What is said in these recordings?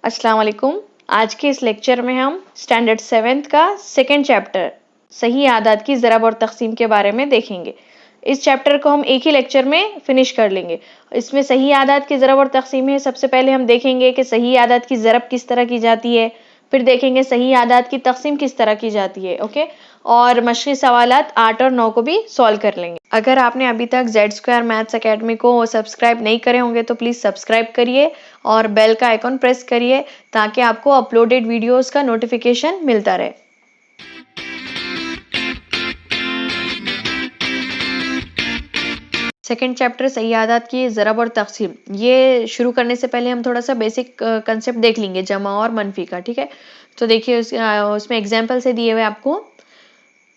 अस्सलाम वालेकुम। आज के इस लेक्चर में हम स्टैंडर्ड 7th का सेकंड चैप्टर सही आदात की ज़रब और तक़सीम के बारे में देखेंगे। इस चैप्टर को हम एक ही लेक्चर में फिनिश कर लेंगे। इसमें सही आदात की ज़रब और तक़सीम है। सबसे पहले हम देखेंगे कि सही आदात की ज़रब किस तरह की जाती है, फिर देखेंगे सही आदात की तक़सीम किस तरह की जाती है। ओके, और मशक़ी सवालात 8 और 9 को भी सॉल्व कर लेंगे। अगर आपने अभी तक Z² मैथ्स अकेडमी को सब्सक्राइब नहीं करे होंगे तो प्लीज़ सब्सक्राइब करिए और बेल का आइकॉन प्रेस करिए ताकि आपको अपलोडेड वीडियोस का नोटिफिकेशन मिलता रहे। सेकेंड चैप्टर सही आदात की ज़रब और तक़सीम, ये शुरू करने से पहले हम थोड़ा सा बेसिक कंसेप्ट देख लेंगे जमा और मनफी का। ठीक है, तो देखिए उसमें एग्जाम्पल से दिए हुए आपको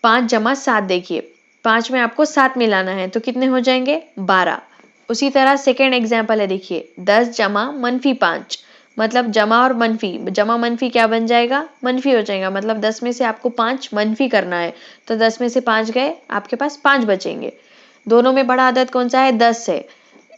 5 जमा 7। देखिए 5 में आपको 7 मिलाना है तो कितने हो जाएंगे, 12। उसी तरह सेकेंड एग्जाम्पल है, देखिए 10 जमा मनफी 5, मतलब जमा और मनफी, जमा मनफी क्या बन जाएगा, मनफी हो जाएगा। मतलब 10 में से आपको 5 मनफी करना है तो 10 में से 5 गए, आपके पास 5 बचेंगे। दोनों में बड़ा अदद कौन सा है, 10 है,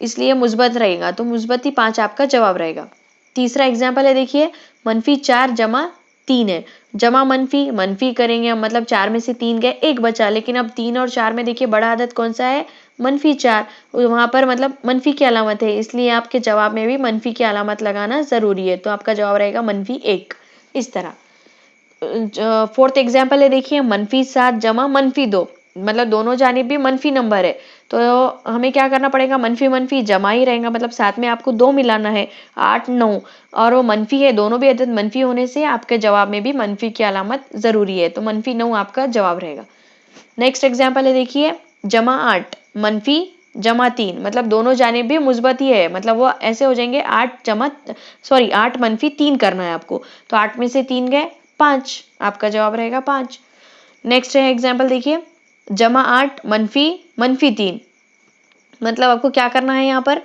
इसलिए मुस्बत रहेगा, तो मुस्बत ही 5 आपका जवाब रहेगा। तीसरा एग्जाम्पल है, देखिए मनफी 4 जमा 3 है। जमा मनफी मनफी करेंगे, मतलब 4 में से 3 गए, 1 बचा। लेकिन अब 3 और 4 में देखिए बड़ा अदद कौन सा है, मनफी 4। वहाँ पर मतलब मनफी की अलामत है, इसलिए आपके जवाब में भी मनफी की अलामत लगाना ज़रूरी है, तो आपका जवाब रहेगा मनफी 1। इस तरह फोर्थ एग्जाम्पल है, देखिए मनफी 7 जमा मनफी 2, मतलब दोनों जानिब भी मनफी नंबर है, तो हमें क्या करना पड़ेगा, मनफी मनफी जमा ही रहेगा। मतलब साथ में आपको 2 मिलाना है, 8 9, और वो मनफी है, दोनों भी अदद मनफी होने से आपके जवाब में भी मनफी की अलामत ज़रूरी है, तो मनफी 9 आपका जवाब रहेगा। नेक्स्ट एग्जाम्पल है, देखिए जमा 8 मनफी जमा 3, मतलब दोनों जानिब भी मुस्बत ही है, मतलब वो ऐसे हो जाएंगे 8 मनफी 3 करना है आपको, तो 8 में से 3 गए, 5, आपका जवाब रहेगा 5। नेक्स्ट है एग्जाम्पल, देखिए जमा 8 मनफी मनफी 3, मतलब आपको क्या करना है, यहाँ पर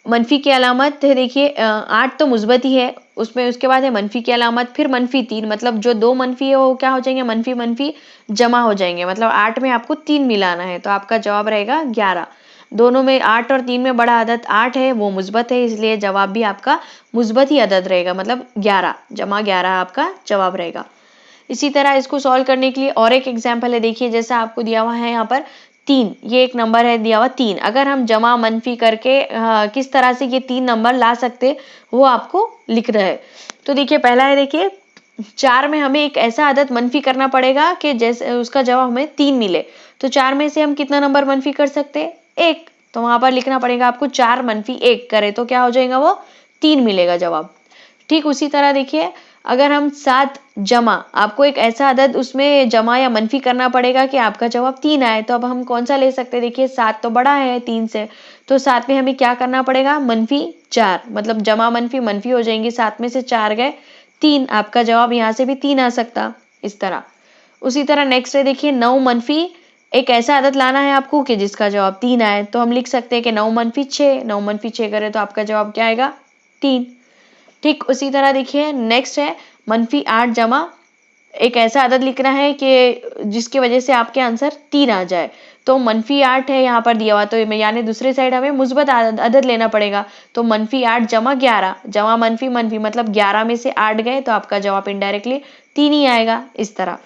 मनफी की अलामत है, देखिए 8 तो मुस्बत ही है, उसमें उसके बाद है मनफी की अलामत, फिर मनफी 3, मतलब जो 2 मनफी है वो क्या हो जाएंगे, मनफी मनफी जमा हो जाएंगे, मतलब 8 में आपको 3 मिलाना है, तो आपका जवाब रहेगा 11। दोनों में 8 और 3 में बड़ा अदद 8 है, वो मुस्बत है, इसलिए जवाब भी आपका मुस्बत ही अदद रहेगा, मतलब 11 जमा 11 आपका जवाब रहेगा। इसी तरह इसको सॉल्व करने के लिए और एक एग्जाम्पल है, देखिए जैसा आपको दिया हुआ है यहाँ पर 3, ये एक नंबर है दिया हुआ 3, अगर हम जमा मनफी करके किस तरह से ये 3 नंबर ला सकते वो आपको लिख रहा है। तो देखिए पहला है, देखिए 4 में हमें एक ऐसा अदद मनफी करना पड़ेगा कि जैसे उसका जवाब हमें 3 मिले, तो 4 में से हम कितना नंबर मनफी कर सकते हैं, 1, तो वहां पर लिखना पड़ेगा आपको 4 मनफी 1 करे तो क्या हो जाएगा, वो 3 मिलेगा जवाब। ठीक उसी तरह देखिए अगर हम 7 जमा, आपको एक ऐसा अदद उसमें जमा या मनफी करना पड़ेगा कि आपका जवाब 3 आए, तो अब हम कौन सा ले सकते हैं, देखिए 7 तो बड़ा है 3 से, तो 7 में हमें क्या करना पड़ेगा, मनफी 4, मतलब जमा मनफी मनफी हो जाएंगी, 7 में से 4 गए 3, आपका जवाब यहाँ से भी 3 आ सकता। इस तरह उसी तरह नेक्स्ट है, देखिए 9 मनफी, एक ऐसा अदद लाना है आपको कि जिसका जवाब 3 आए, तो हम लिख सकते हैं कि 9 मनफी 6, 9 मनफी 6 करें तो आपका जवाब क्या आएगा, 3। ठीक उसी तरह देखिए नेक्स्ट है मनफी 8 जमा, एक ऐसा अदद लिखना है कि जिसकी वजह से आपके आंसर 3 आ जाए, तो मनफी 8 है यहाँ पर दिया हुआ, तो यानी दूसरी साइड हमें मुस्बत अदद लेना पड़ेगा, तो मनफी 8 जमा 11, जमा मनफी मनफी, मतलब 11 में से 8 गए तो आपका जवाब इनडायरेक्टली 3 ही आएगा। इस तरह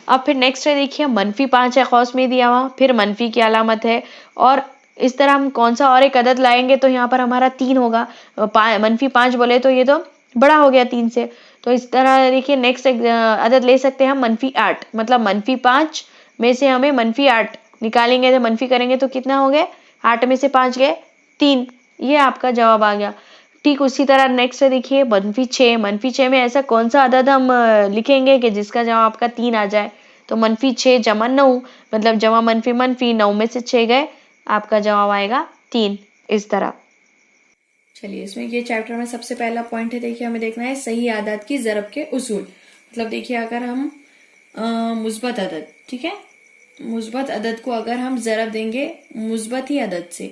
अब फिर नेक्स्ट है, देखिए मनफी 5 है कौस में दिया हुआ, फिर मनफी की अलामत है, और इस तरह हम कौन सा और एक अदद लाएंगे तो यहाँ पर हमारा 3 होगा, मनफी 5 बोले तो ये तो बड़ा हो गया 3 से, तो इस तरह देखिए नेक्स्ट अदद ले सकते हैं हम मनफी 8, मतलब मनफी 5 में से हमें मनफी 8 निकालेंगे, तो मनफी करेंगे तो कितना हो गए, 8 में से 5 गए 3, ये आपका जवाब आ गया। ठीक उसी तरह नेक्स्ट है, देखिए मनफी 6, मनफी 6 में ऐसा कौन सा अदद हम लिखेंगे कि जिसका जवाब आपका 3 आ जाए, तो मनफी 6 जमा 9, मतलब जमा मनफी मनफी, 9 में से 6 गए, आपका जवाब आएगा 3। इस तरह चलिए इसमें ये चैप्टर में सबसे पहला पॉइंट है, देखिए हमें देखना है सही आदात की ज़रब के उसूल। मतलब देखिए अगर हम मुस्बत अदद, ठीक है, मुस्बत अदद को अगर हम ज़रब देंगे मुस्बत ही अदद से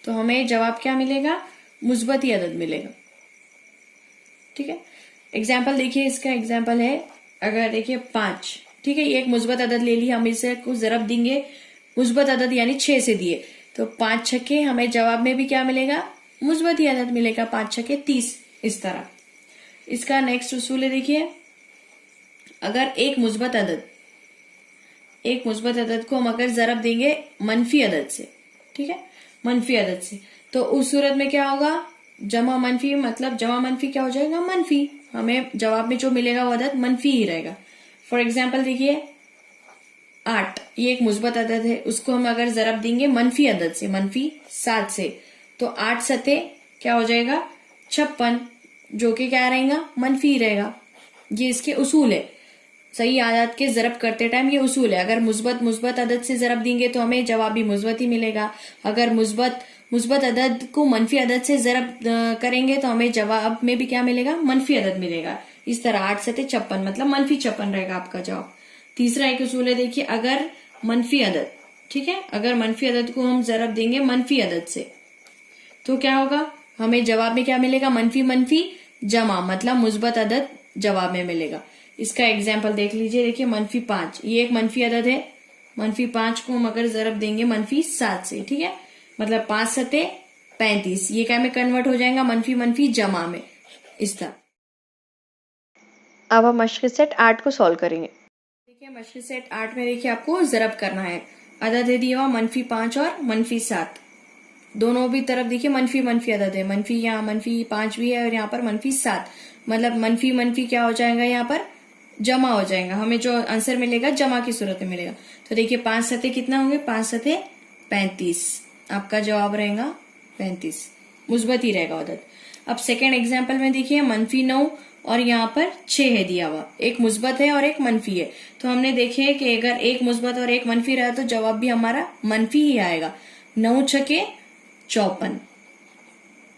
तो हमें जवाब क्या मिलेगा, मुस्बत ही अदद मिलेगा। ठीक है, एग्जाम्पल देखिए, इसका एग्जाम्पल है अगर देखिए 5, ठीक है, ये एक मुस्बत अदद ले ली, हम इसे कुछ ज़रब देंगे मुस्बत अदद यानी 6 से दिए, तो 5 छक्के हमें जवाब में भी क्या मिलेगा, मुस्बत ही अदद मिलेगा, 5 छक्के 30। इस तरह इसका नेक्स्ट उसूल है, देखिए अगर एक मुस्बत अदद को हम अगर जरब देंगे मनफी अदद से, ठीक है, मनफी अदद से, तो उस सूरत में क्या होगा, जमा मनफी, मतलब जमा मनफी क्या हो जाएगा, मनफी। हमें जवाब में जो मिलेगा वो अदद मनफी ही रहेगा। फॉर एग्जाम्पल देखिए 8, ये एक मुस्बत अदद है, उसको हम अगर जरब देंगे मनफी अदद से, मनफी 7 से, तो 8 सते क्या हो जाएगा 56, जो कि क्या रहेगा, मनफी ही रहेगा। ये इसके उसूल है, सही आदात के जरब करते टाइम ये उसूल है। अगर मुस्बत अदद से जरब देंगे तो हमें जवाब भी मुस्बत ही मिलेगा। अगर मुस्बत अदद को मनफी अदद से जरब करेंगे तो हमें जवाब में भी क्या मिलेगा, मनफी अदद मिलेगा। इस तरह 8 सते 56, मतलब मनफी 56 रहेगा आपका जवाब। तीसरा एक उसूल है, देखिए अगर मनफी अदद, ठीक है, अगर मनफी अदद को हम जरब देंगे मनफी अदद से तो क्या होगा, हमें जवाब में क्या मिलेगा, मनफी मनफी जमा, मतलब मुस्बत अदद जवाब में मिलेगा। इसका एग्जाम्पल देख लीजिए, देखिए मनफी 5, ये एक मनफी अदद है, मनफी 5 को हम अगर जरब देंगे मनफी 7 से, ठीक है, मतलब 5 सते 35, ये क्या में कन्वर्ट हो जाएगा, मनफी मनफी जमा में, इस तरह। अब हम मशक़ सेट 8 को सॉल्व करेंगे। देखिए मशक़ सेट 8 में देखिए आपको जरब करना है, अदद है दिया हुआ मनफी 5 और मनफी 7, दोनों भी तरफ देखिए मनफी मनफी अदद है, मनफी यहाँ मनफी 5 भी है और यहाँ पर मनफी 7, मतलब मनफी मनफी क्या हो जाएगा, यहाँ पर जमा हो जाएगा। हमें जो आंसर मिलेगा जमा की सूरत में मिलेगा। तो देखिए 5 सते कितना होंगे, 5 सते 35, आपका जवाब रहेगा 35, मुस्बत ही रहेगा अदद। अब सेकेंड एग्जाम्पल में देखिए मनफी 9 और यहाँ पर 6 है दिया हुआ, एक मुस्बत है और एक मनफी है, तो हमने देखे कि अगर एक मुस्बत और एक मनफी रहा तो जवाब भी हमारा मनफी ही आएगा। 9 छके 54,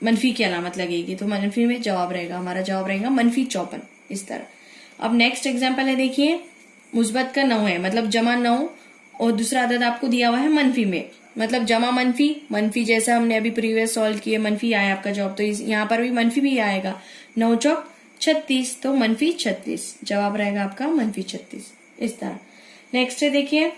मनफी की अलामत लगेगी तो मनफी में जवाब रहेगा, हमारा जवाब रहेगा मनफी 54, इस तरह। अब नेक्स्ट एग्जाम्पल है, देखिए मुस्बत का 9 है, मतलब जमा 9 और दूसरा अदद आपको दिया हुआ है मनफी में, मतलब जमा मनफी मनफी, जैसा हमने अभी प्रीवियस सॉल्व किए मनफी आया आपका जवाब, तो यहाँ पर भी मनफी भी आएगा। 9 चौक 36, तो मनफी 36, जवाब रहेगा आपका मनफी 36, इस तरह। नेक्स्ट है देखिए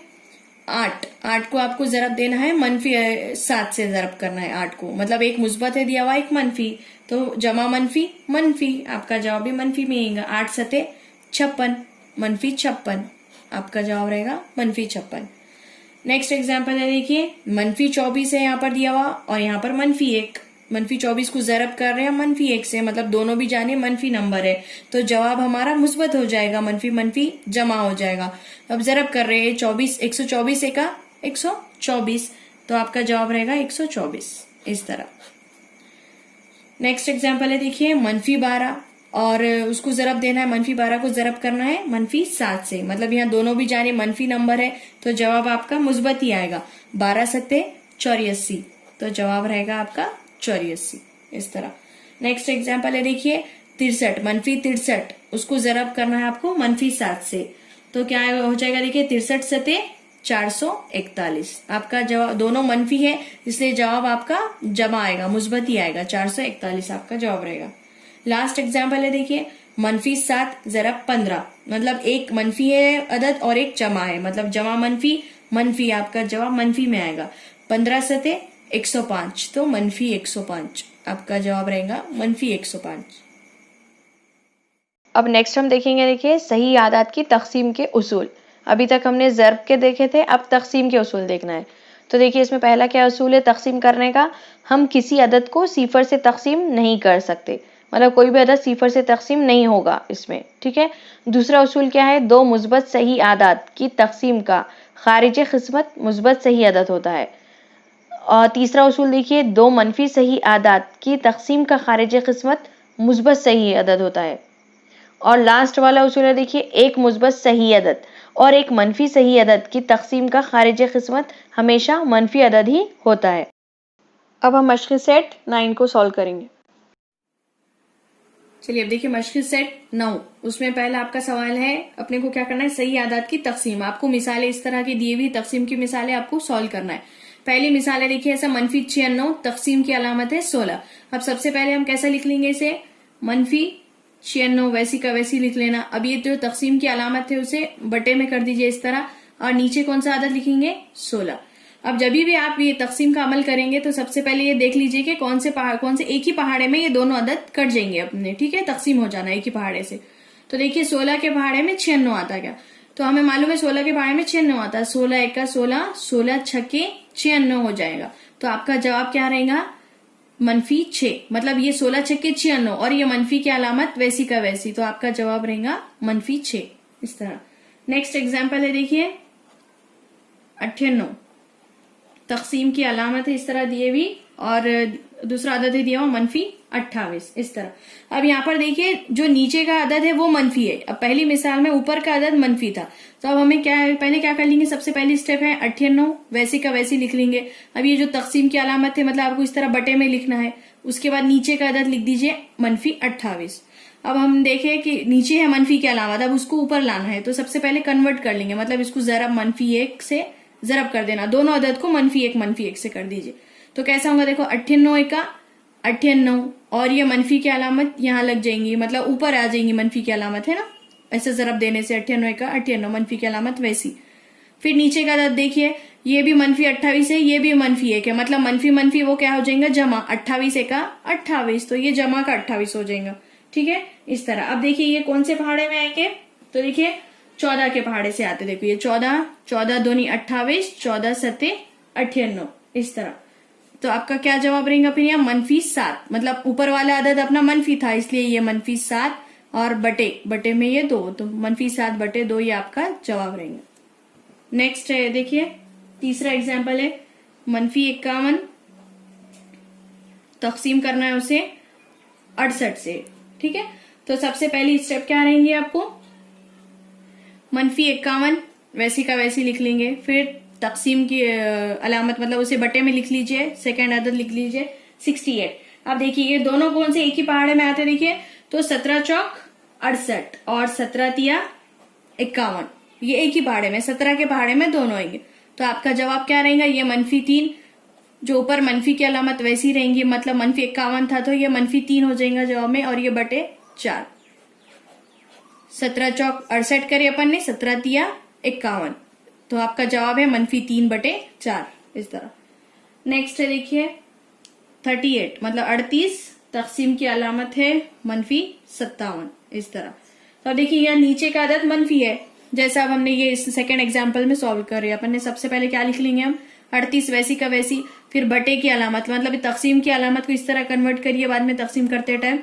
8 को आपको जरब देना है मनफी 7 से जरब करना है 8 को, मतलब एक मुस्बत है दिया हुआ एक मनफी, तो जमा मनफी मनफी, आपका जवाब भी मनफी में आएगा। 8 सते 56, मनफी 56, आपका जवाब रहेगा मनफी 56। नेक्स्ट एग्जाम्पल है देखिए मनफी 24 है यहाँ पर दिया हुआ और यहाँ पर मनफी 1, मनफी 24 को जरब कर रहे हैं मनफी 1 से, मतलब दोनों भी जाने मनफी नंबर है, तो जवाब हमारा मुस्बत हो जाएगा, मनफी मनफी जमा हो जाएगा। अब जरब कर रहे हैं 24, 124 का 124, तो आपका जवाब रहेगा 124, इस तरह। नेक्स्ट एग्जाम्पल है देखिए मनफी 12 और उसको जरब देना है, मनफी 12 को जरब करना है मनफी 7 से, मतलब यहाँ दोनों भी जाने मनफी नंबर है, तो जवाब आपका मुस्बत ही आएगा। 12 सत्ते 84, तो जवाब रहेगा आपका 84, इस तरह। नेक्स्ट एग्जाम्पल है देखिए 63, मनफी 63, उसको जरब करना है आपको मनफी 7 से, तो क्या हो जाएगा, देखिए 63 सत्ते 441, आपका जवाब, दोनों मनफी है इसलिए जवाब आपका जमा आएगा, मुस्बत ही आएगा, 441 आपका जवाब रहेगा। लास्ट एग्जाम्पल है देखिए मनफी 7 जरब 15, मतलब एक मनफी है अदद और एक जमा है, मतलब जमा मनफी मनफी, आपका जवाब मनफी में आएगा। 15 सते 105, तो मनफी 105, आपका जवाब रहेगा मनफी 105। अब नेक्स्ट हम देखेंगे, देखिए सही आदात की तकसीम के उसूल। अभी तक हमने ज़र्ब के देखे थे, अब तकसीम के उसूल देखना है। तो देखिए इसमें पहला क्या उसूल है तकसीम करने का, हम किसी अदद को सिफर से तकसीम नहीं कर सकते, मतलब कोई भी अदद सिफर से तकसीम नहीं होगा इसमें, ठीक है। दूसरा उसूल क्या है, दो मुस्बत सही आदात की तकसीम का खारिज क़िस्मत मुस्बत सही अदद होता है। और तीसरा उसूल देखिए, दो मनफी सही आदात की तकसीम का खारिज क़िस्मत मुस्बत सही अदद होता है। और लास्ट वाला उसूल है देखिए, एक मुस्बत सही अदद और एक मनफी सही अदद की तकसीम का खारिज क़िस्मत हमेशा मनफी अदद ही होता है। अब हम मशक़ सेट 9 को सॉल्व करेंगे। चलिए अब देखिए मशक़ सेट 9, उसमें पहला आपका सवाल है, अपने को क्या करना है, सही आदात की तकसीम। आपको मिसालें इस तरह की दी हुई तकसीम की मिसालें आपको सॉल्व करना है। पहली मिसाल है देखिए ऐसा मनफी 96, तकसीम की अलामत है 16। अब सबसे पहले हम कैसा लिख लेंगे इसे, मनफी 96 वैसी का वैसी लिख लेना। अब ये जो तकसीम की अलामत है उसे बटे में कर दीजिए इस तरह, और नीचे कौन सा आदत लिखेंगे 16। अब जब भी आप ये तकसीम का अमल करेंगे तो सबसे पहले ये देख लीजिए कि कौन से एक ही पहाड़े में ये दोनों अदद कट जाएंगे अपने, ठीक है, तकसीम हो जाना एक ही पहाड़े से। तो देखिए 16 के पहाड़े में 96 आता क्या, तो हमें मालूम है 16 के पहाड़े में 96 आता है, 16 एक का 16, 16 छक्के 96 हो जाएगा। तो आपका जवाब क्या रहेगा, -6। मतलब ये 16 छक्के 96 और ये मनफी की अलामत वैसी का वैसी, तो आपका जवाब रहेगा -6 इस तरह। नेक्स्ट एग्जाम्पल है देखिए 98, तकसीम की अलामत है इस तरह दिए हुई और दूसरा अदद है दिया हुआ -28 इस तरह। अब यहाँ पर देखिए जो नीचे का अदद है वो मनफी है। अब पहली मिसाल में ऊपर का अदद मनफी था, तो अब हमें पहले क्या कर लेंगे, सबसे पहली स्टेप है 98 वैसे का वैसी लिख लेंगे। अब ये जो तकसीम की अलामत है मतलब आपको इस तरह बटे में लिखना है, उसके बाद नीचे का अदद लिख दीजिए -28। अब हम देखें कि नीचे है मनफी की अलामत, अब उसको ऊपर लाना है तो सबसे पहले कन्वर्ट कर लेंगे, मतलब इसको जरा -1 से जरब कर देना, दोनों अदद को -1 से कर दीजिए। तो कैसा होगा देखो 98 का 98 और ये मनफी की अलामत यहाँ लग जाएंगी, मतलब ऊपर आ जाएंगी मनफी की अलामत है ना, ऐसे जरब देने से 98 का 98 मनफी की अलामत वैसी। फिर नीचे का अदद देखिए ये भी -28 है, ये भी -1 है, मतलब मनफी वो क्या हो जाएगा जमा, 28 का 28, तो ये जमा का 28 हो जाएगा, ठीक है इस तरह। अब देखिए ये कौन से पहाड़े में आएंगे, तो देखिए 14 के पहाड़े से आते, देखो ये 14 दूनी 28, 14 सत्ते 98 इस तरह। तो आपका क्या जवाब रहेगा फिर यहाँ -7, मतलब ऊपर वाला अदद अपना मनफी था इसलिए ये -7 और बटे में ये 2, तो -7 बटे 2 ये आपका जवाब रहेगा। नेक्स्ट है देखिए तीसरा एग्जाम्पल है -51, तकसीम करना है उसे 68 से, ठीक है। तो सबसे पहली स्टेप क्या रहेंगे आपको, -51 वैसी का वैसी लिख लेंगे, फिर तकसीम की अलामत मतलब उसे बटे में लिख लीजिए, सेकंड अदद लिख लीजिए 68। अब देखिए ये दोनों कौन से एक ही पहाड़े में आते देखिए, तो 17 चौक 68 और 17 तिया 51, ये एक ही पहाड़े में, 17 के पहाड़े में दोनों आएंगे। तो आपका जवाब क्या रहेगा, ये -3, जो ऊपर मनफी की अलामत वैसी रहेंगी, मतलब -51 था तो ये -3 हो जाएगा जवाब में, और ये बटे 4, 17 चौक 68 करे अपन ने, 17 तिया 51, तो आपका जवाब है -3 बटे 4 इस तरह। नेक्स्ट है देखिए 38, मतलब 38, तकसीम की अलामत है -57 इस तरह। तो देखिए यहाँ नीचे का अदद मनफी है, जैसा अब हमने ये इस सेकेंड एग्जाम्पल में सॉल्व कर रहे हैं अपन ने, सबसे पहले क्या लिख लेंगे हम 38 वैसी का वैसी, फिर बटे की अलामत मतलब तकसीम की अलामत को इस तरह कन्वर्ट करिए बाद में तकसीम करते टाइम,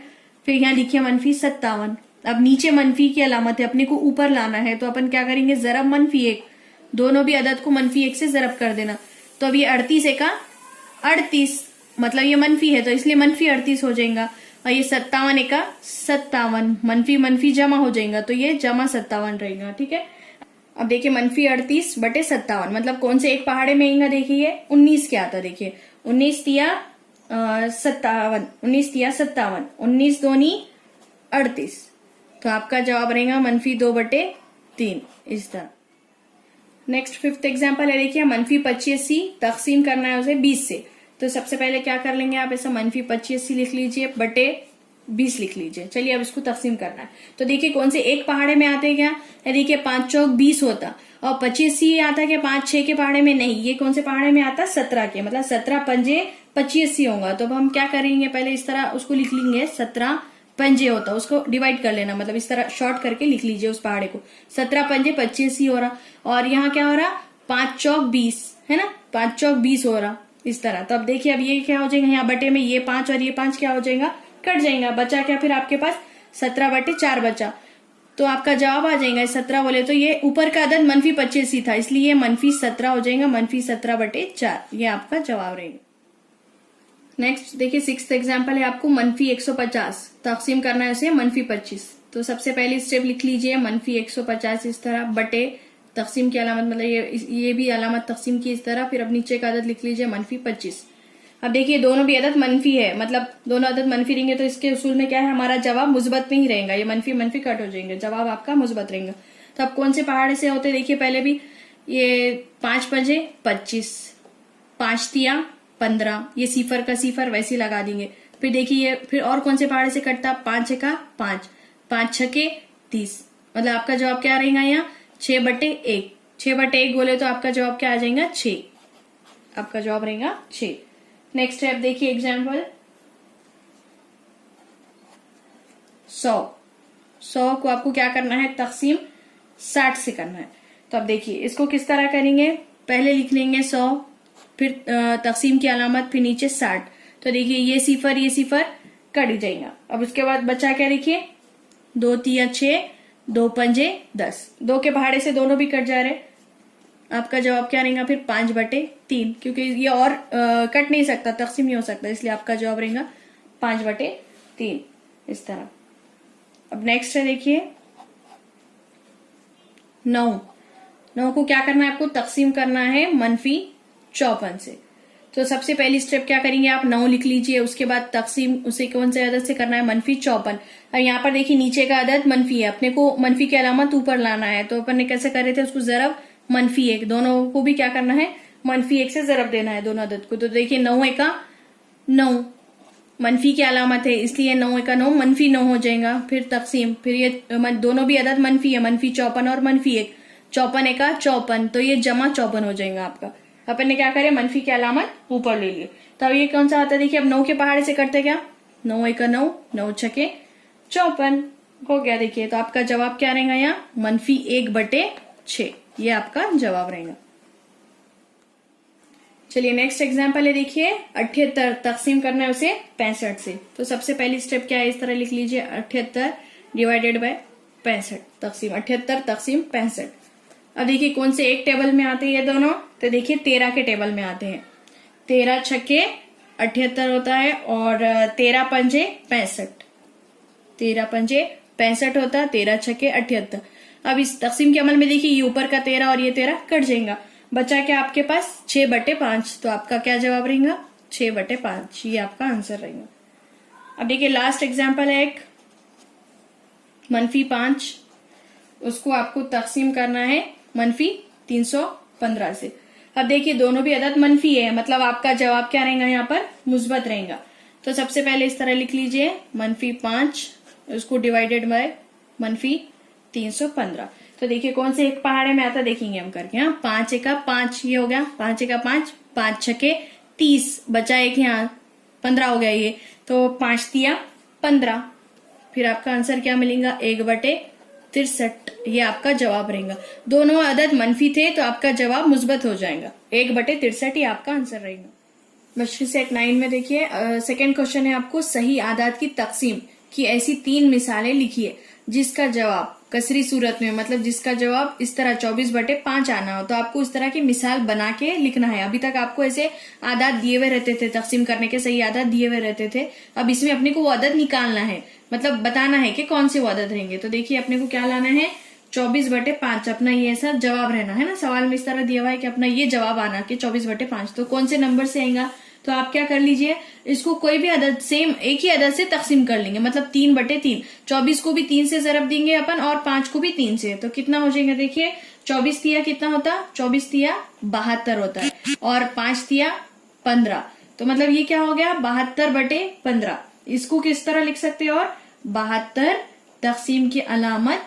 फिर यहाँ लिखिए -57। अब नीचे मनफी की अलामत है, अपने को ऊपर लाना है, तो अपन क्या करेंगे जरब -1, दोनों भी अदद को -1 से जरब कर देना। तो अब ये 38 का 38, मतलब ये मनफी है तो इसलिए -38 हो जाएगा, और ये 57 का 57, मनफी जमा हो जाएगा तो ये जमा 57 रहेगा, ठीक है। अब देखिए -38 बटे 57, मतलब कौन से एक पहाड़े में आएगा, देखिए 19 क्या आता, देखिए 19 तिया 57, 19 तिया 57, 19 दूनी 38, तो आपका जवाब रहेगा -2 बटे 3 इस तरह। नेक्स्ट फिफ्थ एग्जाम्पल है देखिए -25, तकसीम करना है उसे 20 से। तो सबसे पहले क्या कर लेंगे आप, ऐसा -25 लिख लीजिए बटे 20 लिख लीजिए। चलिए अब इसको तकसीम करना है, तो देखिए कौन से एक पहाड़े में आते हैं क्या, देखिए 5 चौक 20 होता, और 25 आता क्या 5 6 के पहाड़े में नहीं, ये कौन से पहाड़े में आता 17 के, मतलब 17 पंजे 25 होगा। तो अब हम क्या करेंगे, पहले इस तरह उसको लिख लेंगे, 17 पंजे होता, उसको डिवाइड कर लेना, मतलब इस तरह शॉर्ट करके लिख लीजिए उस पहाड़े को, 17 पंजे 25 हो रहा, और यहाँ क्या हो रहा 5 चौक 20 है ना, 5 चौक 20 हो रहा इस तरह। तो अब देखिए अब ये क्या हो जाएगा, यहाँ बटे में ये 5 और ये 5 क्या हो जाएगा, कट जाएगा, बचा क्या फिर आपके पास 17 बटे 4 बचा, तो आपका जवाब आ जाएगा 17 बोले तो ये ऊपर का अदद -25 था इसलिए -17 हो जाएगा, -17 बटे 4 ये आपका जवाब रहेगा। नेक्स्ट देखिए 6th एग्जाम्पल है आपको -150, तकसीम करना है उसे -25। तो सबसे पहली स्टेप लिख लीजिए -150 इस तरह, बटे तकसीम की अलामत मतलब ये भी अलामत तकसीम की इस तरह, फिर अब नीचे का अदद लिख लीजिए -25। अब देखिए दोनों भी अदद मनफी है, मतलब दोनों अदद मनफी रहेंगे तो इसके उसूल में क्या है, हमारा जवाब मुस्बत में ही रहेगा, ये मनफी कट हो जाएंगे, जवाब आपका मुस्बत रहेगा। तो अब कौन से पहाड़े से होते देखिए, पहले भी ये 5 पंजे 25, 5 तिया 15, ये सिफर का सिफर वैसे लगा देंगे। फिर देखिए फिर और कौन से पहाड़े से कटता, 5 का 5, 5 छके 30, मतलब आपका जवाब क्या रहेगा यहाँ 6 बटे 1, 6 बटे 1 बोले तो आपका जवाब क्या आ जाएगा 6 आपका जवाब रहेगा 6। नेक्स्ट स्टेप देखिए एग्जाम्पल 100 को आपको क्या करना है, तकसीम 60 से करना है। तो अब देखिए इसको किस तरह करेंगे, पहले लिख लेंगे 100, फिर तकसीम की अलामत, फिर नीचे 60। तो देखिए ये सिफर कट जाएगा। अब उसके बाद बचा क्या, देखिए 2 तिया 6, 2 पंजे 10, 2 के पहाड़े से दोनों भी कट जा रहे। आपका जवाब क्या रहेगा फिर 5/3, क्योंकि ये और कट नहीं सकता, तकसीम नहीं हो सकता, इसलिए आपका जवाब रहेगा 5/3 इस तरह। अब नेक्स्ट है देखिए 9 को क्या करना है आपको, तकसीम करना है -54 से। तो सबसे पहली स्टेप क्या करेंगे आप, 9 लिख लीजिए, उसके बाद तकसीम उसे कौन से अदद से करना है, -54। अब यहाँ पर देखिए नीचे का अदद मनफी है, अपने को मनफी की अलामत ऊपर लाना है। तो अपन ने कैसे कर रहे थे, उसको जरब -1, दोनों को भी क्या करना है, -1 से जरब देना है दोनों अदद को। तो देखिए 9 एका 9, मनफी की अलामत है इसलिए 9 एका 9 -9 हो जाएगा। फिर तकसीम, फिर ये दोनों भी अदद मनफी है, -54 और -1, 54 एका 54, तो ये जमा 54 हो जाएगा आपका। अपन ने क्या करे, मनफी की अलामत ऊपर ले लिए। तो अब ये कौन सा आता है, देखिए अब 9 के पहाड़े से करते क्या, 9 एका 9, 9 छके 54 हो गया। देखिए तो आपका जवाब क्या रहेगा यहाँ, -1/6, ये आपका जवाब रहेगा। चलिए नेक्स्ट एग्जाम्पल है, देखिए 78 तकसीम करना है उसे 65 से। तो सबसे पहली स्टेप क्या है, इस तरह लिख लीजिए 78 डिवाइडेड बाय 65, तकसीम 78 तकसीम 65। अब देखिए कौन से एक टेबल में आते हैं ये दोनों, तो देखिए 13 के टेबल में आते हैं। 13 छक्के 78 होता है और 13 पंजे 65, 13 पंजे 65 होता है, 13 छक्के 78। अब इस तकसीम के अमल में देखिए ये ऊपर का 13 और ये 13 कट जाएगा, बचा क्या आपके पास 6/5। तो आपका क्या जवाब रहेगा, 6/5, ये आपका आंसर रहेगा। अब देखिए लास्ट एग्जाम्पल है एक -5, उसको आपको तकसीम करना है -315 से। अब देखिए दोनों भी अदद मनफी है, मतलब आपका जवाब क्या रहेगा यहाँ पर, मुस्बत रहेगा। तो सबसे पहले इस तरह लिख लीजिए -5, उसको डिवाइडेड बाय -315। तो देखिए कौन से एक पहाड़े में आता देखेंगे हम करके, हाँ 5 एका 5, ये हो गया 5 एका 5, 5 छके 30, बचा एक यहाँ 15 हो गया ये, तो 5 तिया 15। फिर आपका आंसर क्या मिलेगा, 1/63, ये आपका जवाब रहेगा। दोनों अदद मनफी थे तो आपका जवाब मुस्बत हो जाएगा, 1/63 ये आपका आंसर रहेगा। मशक़ी सेट 9 में देखिए सेकेंड क्वेश्चन है, आपको सही आदाद की तकसीम की ऐसी 3 मिसालें लिखिए जिसका जवाब कसरी सूरत में, मतलब जिसका जवाब इस तरह 24/5 आना हो। तो आपको इस तरह की मिसाल बना के लिखना है। अभी तक आपको ऐसे आदाद दिए हुए रहते थे, तकसीम करने के सही आदाद दिए हुए रहते थे। अब इसमें अपने को वो अदद निकालना है, मतलब बताना है कि कौन से वो अदद रहेंगे। तो देखिए अपने को क्या लाना है, 24/5 अपना ये ऐसा जवाब रहना है ना, सवाल में इस तरह दिया हुआ है कि अपना ये जवाब आना कि 24/5। तो कौन से नंबर से आएगा, तो आप क्या कर लीजिए, इसको कोई भी अदद सेम एक ही अदद से तकसीम कर लेंगे, मतलब 3/3। 24 को भी 3 से जरब देंगे अपन और 5 को भी 3 से, तो कितना हो जाएगा, देखिए 24 तिया कितना होता, 24 तिया 72 होता है और 5 तिया 15। तो मतलब ये क्या हो गया, 72/15। इसको किस तरह लिख सकते हैं, और 72 तकसीम की अलामत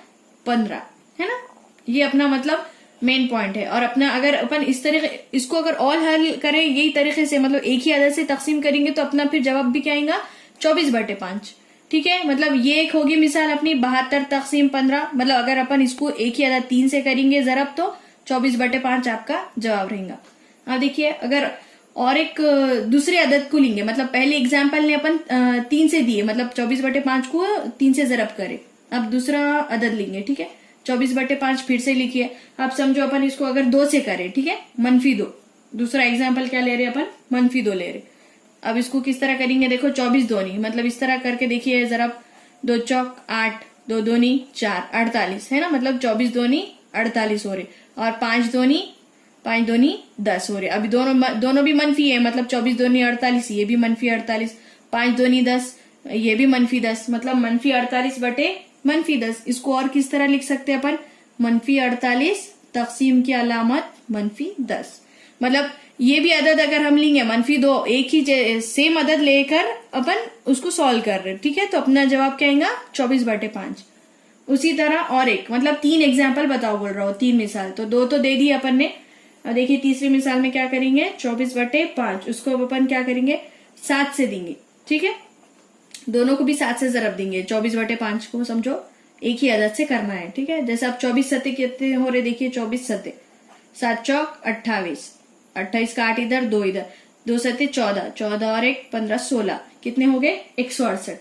15 है ना, ये अपना मतलब मेन पॉइंट है। और अपना अगर अपन इस तरीके इसको अगर ऑल हल करें यही तरीके से, मतलब एक ही अदद से तकसीम करेंगे तो अपना फिर जवाब भी क्या आएगा, 24/5। ठीक है, मतलब ये एक होगी मिसाल अपनी 72 तकसीम 15, मतलब अगर अपन इसको एक ही अदद 3 से करेंगे जरब तो 24/5 आपका जवाब रहेगा। अब देखिए अगर और एक दूसरे अदद को लेंगे, मतलब पहले एग्जाम्पल ने अपन 3 से दिए, मतलब 24/5 को 3 से जरब करे। अब दूसरा अदद लेंगे, ठीक है, 24/5 फिर से लिखिए। अब समझो अपन इसको अगर 2 से करें, ठीक है, -2। दूसरा एग्जाम्पल क्या ले रहे अपन, -2 ले रहे। अब इसको किस तरह करेंगे, देखो 24 दूनी, मतलब इस तरह करके देखिए जरा, 2 चौक 8, 2 दूनी 4, 48 है ना, मतलब 24 दूनी 48 हो रहे, और 5 दूनी 10 हो रहे। अभी दोनों भी मनफी है, मतलब 24 दूनी 48, ये भी -48, 5 दूनी 10, ये भी -10, मतलब -48/-10। इसको और किस तरह लिख सकते हैं अपन, -48 तकसीम की अलामत -10। मतलब ये भी अदद अगर हम लेंगे -2, एक ही सेम अदद लेकर अपन उसको सॉल्व कर रहे हैं, ठीक है, तो अपना जवाब क्या आएगा, 24/5। उसी तरह और एक, मतलब 3 एग्जाम्पल बताओ बोल रहा हूँ, 3 मिसाल। तो 2 तो दे दी अपन ने, अब देखिए तीसरी मिसाल में क्या करेंगे, 24/5 उसको अब अपन क्या करेंगे 7 से देंगे। ठीक है, दोनों को भी 7 से जरब देंगे। 24/5 को समझो एक ही अदद से करना है। ठीक है, जैसे आप 24 सत्ते कितने हो रहे देखिए, 24 सत्ते 7 चौक 28, 28 का 8 इधर 2 इधर, 2 सत्ते 14, 14 और 1 15, 16 कितने हो गए 168।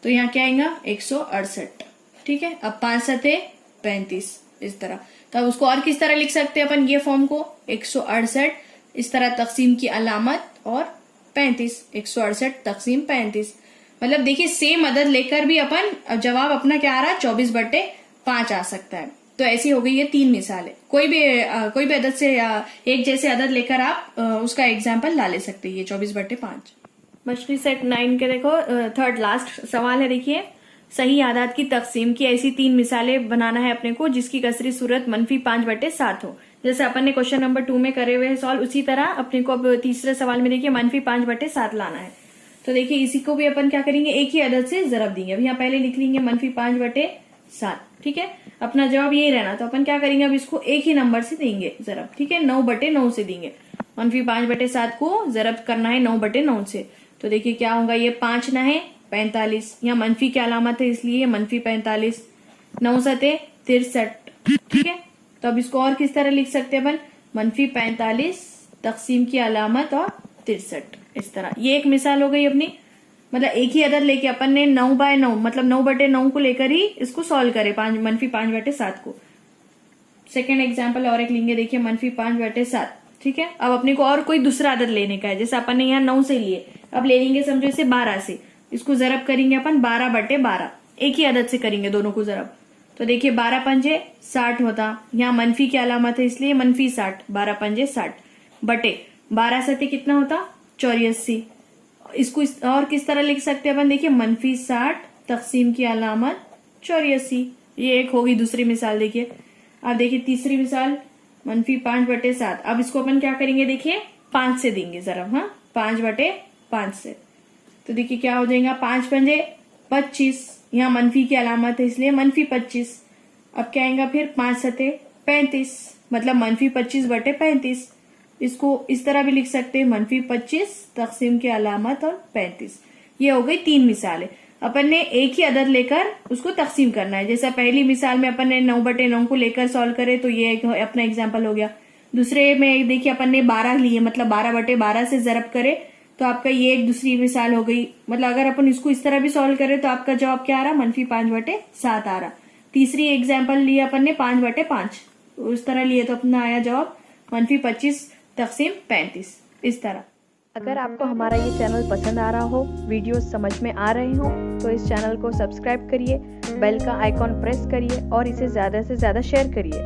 तो यहाँ क्या आएगा 168। ठीक है, अब 5 सत्ते 35 इस तरह। तो अब उसको और किस तरह लिख सकते हैं अपन ये फॉर्म को, 168 इस तरह तकसीम की अलामत और 35, 168 तकसीम 35। मतलब देखिए सेम अदद लेकर भी अपन जवाब अपना क्या आ रहा है 24/5 आ सकता है। तो ऐसी हो गई ये 3 मिसाल है। कोई भी अदद से एक जैसे अदद लेकर आप उसका एग्जाम्पल ला ले सकते हैं। ये 24/5। मछली सेट 9 के देखो थर्ड लास्ट सवाल है। देखिए सही आदाद की तकसीम की ऐसी 3 मिसालें बनाना है अपने को जिसकी कसरी सूरत -5/7 हो। जैसे अपन ने क्वेश्चन नंबर 2 में करे हुए सॉल्व, उसी तरह अपने को अब तीसरे सवाल में देखिए -5/7 लाना है। तो देखिए इसी को भी अपन क्या करेंगे एक ही अदद से जरब देंगे। अब यहाँ पहले लिख लेंगे -5/7। ठीक है, अपना जवाब यही रहना। तो अपन क्या करेंगे अब इसको एक ही नंबर से देंगे जरब। ठीक है, 9/9 से देंगे। 5/7 को जरब करना है 9/9 से। तो देखिए क्या होगा, ये 5 ना है 45, यहाँ मनफी की अलामत है इसलिए -45, 9 सते 63। ठीक है, तो अब इसको और किस तरह लिख सकते हैं अपन, -45 तकसीम की अलामत और 63 इस तरह। ये एक मिसाल हो गई अपनी, मतलब एक ही अदद लेके अपन ने 9/9 मतलब 9/9 को लेकर ही इसको सॉल्व करे -5/7 को। सेकेंड एग्जाम्पल और एक लेंगे, देखिए -5/7। ठीक है, अब अपने को और कोई दूसरा अदद लेने का है। जैसे अपन ने यहाँ 9 से लिए, अब ले लेंगे समझो इसे 12 से। इसको जरब करेंगे अपन 12/12, एक ही अदद से करेंगे दोनों को जरब। तो देखिए 12 पंजे 60 होता, यहाँ मनफी की अलामत है इसलिए -60, 12 पंजे 60 बटे 12 सते कितना होता 84। इसको और किस तरह लिख सकते हैं अपन, देखिए -60 तकसीम की अलामत 84। ये एक होगी दूसरी मिसाल। देखिए अब देखिए तीसरी मिसाल -5/7। अब इसको अपन क्या करेंगे, देखिए 5 से देंगे जरब। हाँ, 5/5 से। तो देखिए क्या हो जाएगा, 5 पंजे 25, यहाँ मनफी की अलामत है इसलिए -25। अब क्या आएगा फिर 5 सते 35 मतलब -25/35। इसको इस तरह भी लिख सकते हैं -25 तकसीम की अलामत और 35। ये हो गई 3 मिसालें। अपन ने एक ही अदद लेकर उसको तकसीम करना है। जैसा पहली मिसाल में अपन ने 9/9 को लेकर सॉल्व करे तो ये अपना एग्जाम्पल हो गया। दूसरे में देखिए अपन ने 12 लिए, मतलब 12/12 से जरब करे तो आपका ये एक दूसरी मिसाल हो गई। मतलब अगर अपन इसको इस तरह भी सॉल्व करें तो आपका जवाब क्या आ रहा, -5/7 आ रहा। तीसरी एग्जाम्पल लिया अपन ने 5/5, उस तरह लिए तो अपना आया जवाब -25 तकसीम 35 इस तरह। अगर आपको हमारा ये चैनल पसंद आ रहा हो, वीडियो समझ में आ रहे हो, तो इस चैनल को सब्सक्राइब करिए, बेल का आइकॉन प्रेस करिए और इसे ज़्यादा से ज़्यादा शेयर करिए।